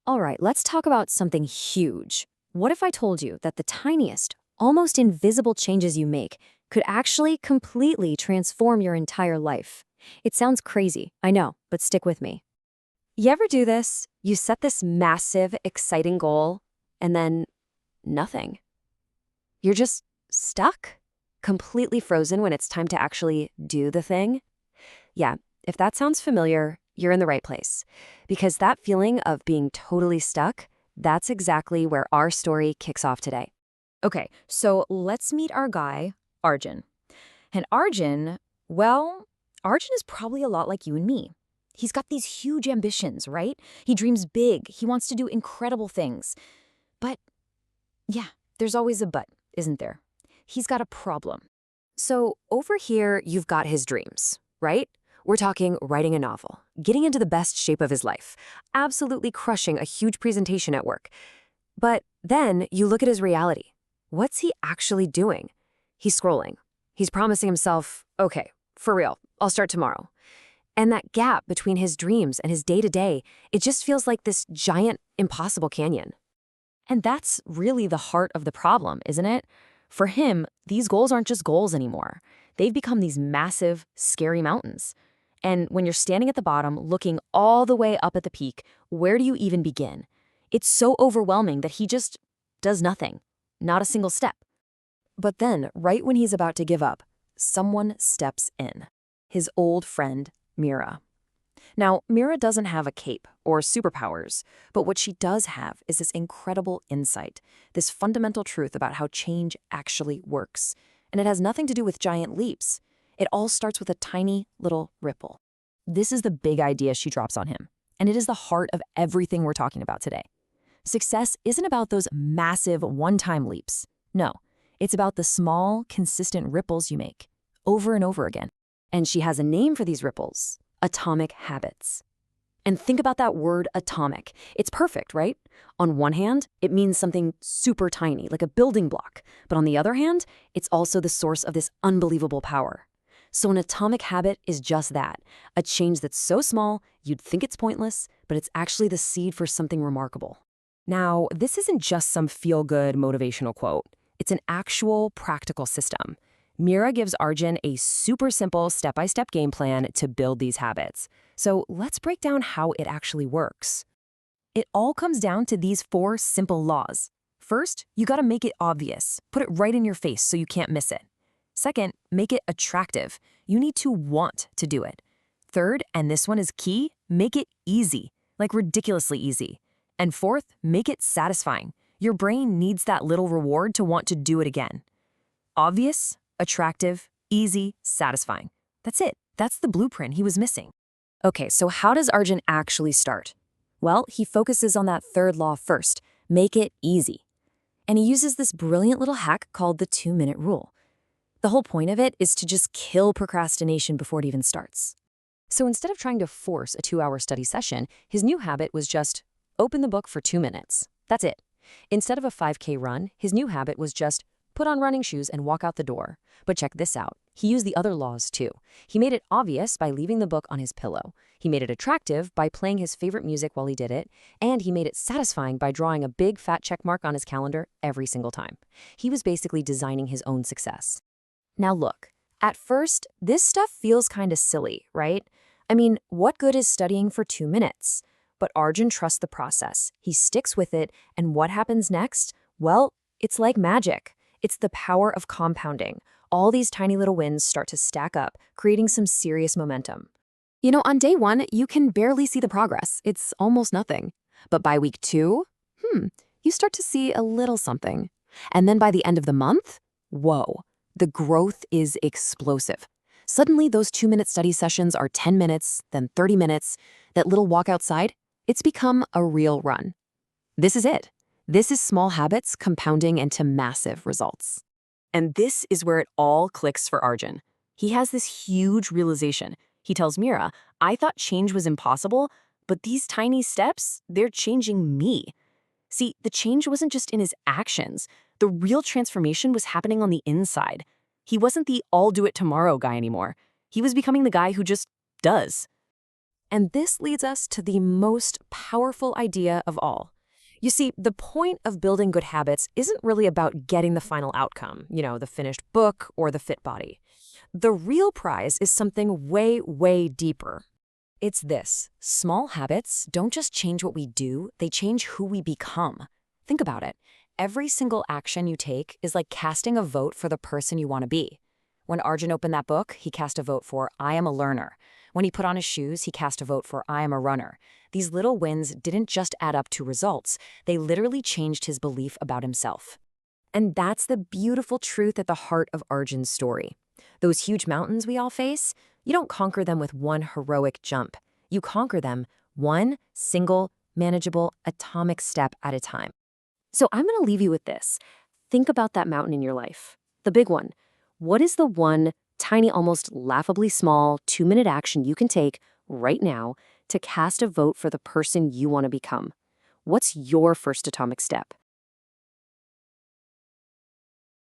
All right, let's talk about something huge. What if I told you that the tiniest, almost invisible changes you make could actually completely transform your entire life? It sounds crazy, I know, but stick with me. You ever do this? You set this massive, exciting goal, and then nothing. You're just stuck, completely frozen when it's time to actually do the thing. Yeah, if that sounds familiar, you're in the right place. Because that feeling of being totally stuck, that's exactly where our story kicks off today. Okay, so let's meet our guy, Arjun. And Arjun, well, Arjun is probably a lot like you and me. He's got these huge ambitions, right? He dreams big. He wants to do incredible things. But yeah, there's always a but, isn't there? He's got a problem. So over here, you've got his dreams, right? We're talking writing a novel, getting into the best shape of his life, absolutely crushing a huge presentation at work. But then you look at his reality. What's he actually doing? He's scrolling. He's promising himself, okay, for real, I'll start tomorrow. And that gap between his dreams and his day-to-day, it just feels like this giant, impossible canyon. And that's really the heart of the problem, isn't it? For him, these goals aren't just goals anymore. They've become these massive, scary mountains. And when you're standing at the bottom, looking all the way up at the peak, where do you even begin? It's so overwhelming that he just does nothing, not a single step. But then, right when he's about to give up, someone steps in. His old friend, Mira. Now, Mira doesn't have a cape or superpowers, but what she does have is this incredible insight, this fundamental truth about how change actually works. And it has nothing to do with giant leaps. It all starts with a tiny little ripple. This is the big idea she drops on him, and it is the heart of everything we're talking about today. Success isn't about those massive one-time leaps. No, it's about the small, consistent ripples you make, over and over again. And she has a name for these ripples: atomic habits. And think about that word atomic. It's perfect, right? On one hand, it means something super tiny, like a building block. But on the other hand, it's also the source of this unbelievable power. So an atomic habit is just that, a change that's so small, you'd think it's pointless, but it's actually the seed for something remarkable. Now, this isn't just some feel-good motivational quote. It's an actual practical system. Mira gives Arjun a super simple step-by-step game plan to build these habits. So let's break down how it actually works. It all comes down to these 4 simple laws. First, you gotta make it obvious. Put it right in your face so you can't miss it. Second, make it attractive. You need to want to do it. Third, and this one is key, make it easy, like ridiculously easy. And fourth, make it satisfying. Your brain needs that little reward to want to do it again. Obvious, attractive, easy, satisfying. That's it. That's the blueprint he was missing. Okay, so how does Arjun actually start? Well, he focuses on that third law first, make it easy. And he uses this brilliant little hack called the 2-minute rule. The whole point of it is to just kill procrastination before it even starts. So instead of trying to force a 2-hour study session, his new habit was just open the book for 2 minutes. That's it. Instead of a 5K run, his new habit was just put on running shoes and walk out the door. But check this out. He used the other laws too. He made it obvious by leaving the book on his pillow. He made it attractive by playing his favorite music while he did it. And he made it satisfying by drawing a big fat check mark on his calendar every single time. He was basically designing his own success. Now look, at first, this stuff feels kind of silly, right? I mean, what good is studying for 2 minutes? But Arjun trusts the process. He sticks with it, and what happens next? Well, it's like magic. It's the power of compounding. All these tiny little wins start to stack up, creating some serious momentum. You know, on day 1, you can barely see the progress. It's almost nothing. But by week 2, you start to see a little something. And then by the end of the month, whoa, the growth is explosive. Suddenly, those 2-minute study sessions are 10 minutes, then 30 minutes. That little walk outside, it's become a real run. This is it. This is small habits compounding into massive results. And this is where it all clicks for Arjun. He has this huge realization. He tells Mira, I thought change was impossible, but these tiny steps, they're changing me. See, the change wasn't just in his actions. The real transformation was happening on the inside. He wasn't the I'll do it tomorrow guy anymore. He was becoming the guy who just does. And this leads us to the most powerful idea of all. You see, the point of building good habits isn't really about getting the final outcome, the finished book or the fit body. The real prize is something way, way deeper. It's this: small habits don't just change what we do, they change who we become. Think about it. Every single action you take is like casting a vote for the person you want to be. When Arjun opened that book, he cast a vote for I am a learner. When he put on his shoes, he cast a vote for I am a runner. These little wins didn't just add up to results, they literally changed his belief about himself. And that's the beautiful truth at the heart of Arjun's story. Those huge mountains we all face, you don't conquer them with one heroic jump. You conquer them one single, manageable, atomic step at a time. So I'm going to leave you with this. Think about that mountain in your life, the big one. What is the one tiny, almost laughably small 2-minute action you can take right now to cast a vote for the person you want to become? What's your first atomic step?